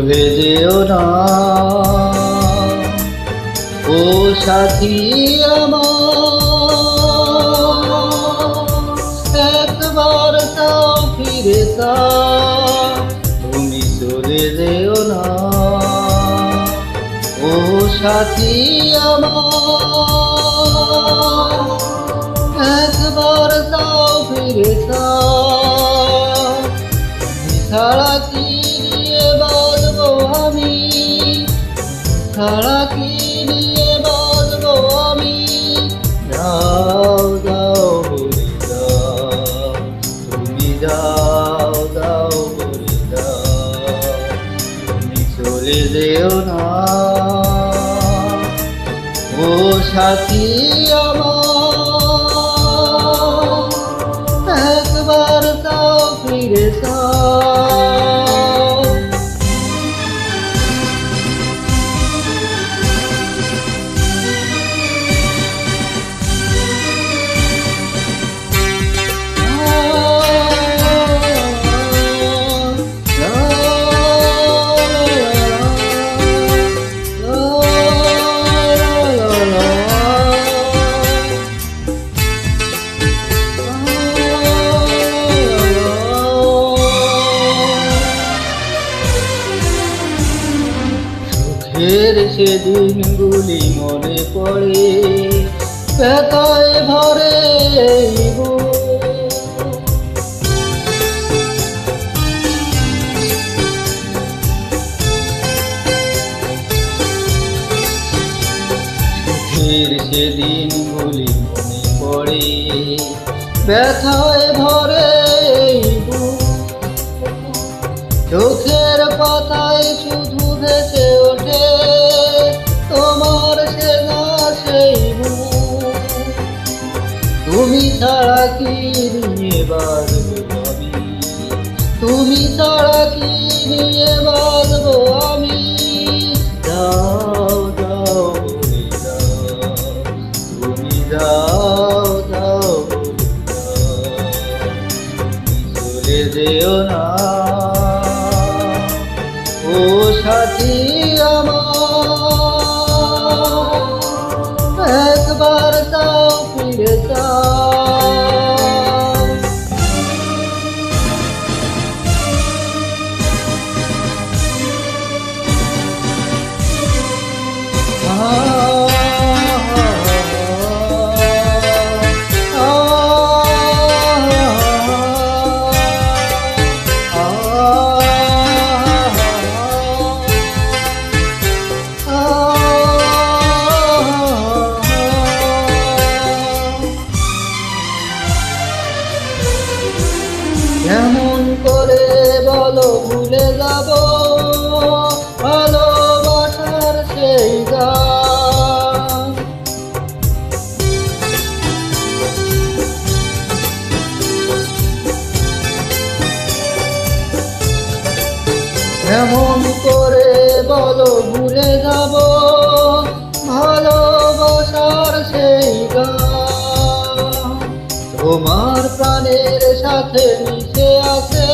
চলে যেও না ও সাথী আমার, একবার তাও ফিরে তাও, তুমি চলে যেও না ও সাথী আমার, একবার তাও ফিরে তাও, ছাড়া কি নিয়ে বাঁচবো আমি, ছাড়া কি নিয়ে বাঁচবো আমি, যাও যাও বলে যাও, তুমি যাও যাও বলে যাও, তুমি চলে যেও না ও সাথী আমার, একবার তাও ফিরে যাও। ফের সেদিনগুলি মনে পড়ে, ব্যথায় ভরে ফের সেদিনগুলি মনে পড়ে, ব্যথায় ভরে চোখের পাতায় শুধু ভেসে ওঠে তোমার সেনা সেই মুখ, তুমি ছাড়া কি নিয়ে বাঁচবো আমি, তুমি ছাড়া কি নিয়ে বাঁচবো আমি, যাও যাও বলে যাও, তুমি যাও যাও বলে যাও, তুমি চলে যেও না ও সাথী আমার, একবার তাও ফিরে যাও। কেমন করে বলো ভুলে যাব ভালোবাসার সেই গান, কেমন করে বলো ভুলে যাব ভালোবাসার সেই গান, তোমার প্রাণের সাথে মিশে আছে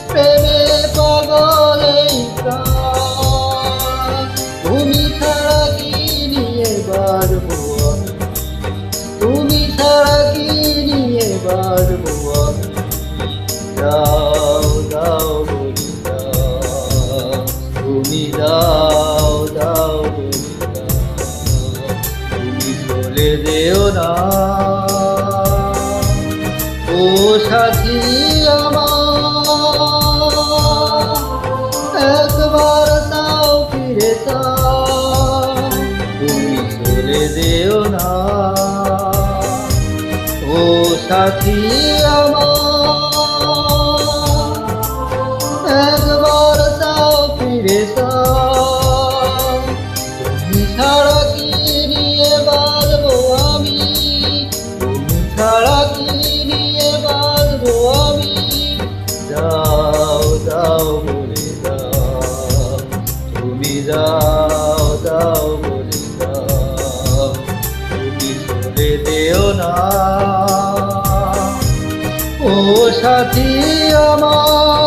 প্রেমে পাগল এই প্রাণ, তুমি ছাড়া কি নিয়ে বাঁচবো আমি, তুমি ছাড়া কি নিয়ে বাঁচবো আমি, যাও যাও বলে যাও, তুমি যাও যাও বলে যাও, তুমি চলে যেও না ও সাথী আমার, একবার তাও ফিরে যাও, তুমি চলে যেও না ও সাথী আমার, একবার তাও ফিরে যাও, তুমি ছাড়া কি নিয়ে বাঁচবো আমি, তুমি ছাড়া কি নিয়ে বাঁচবো আমি, যাও যাও বলে যাও, তুমি যাও যাও বলে যাও, তুমি চলে যেও না ও সাথী আমার।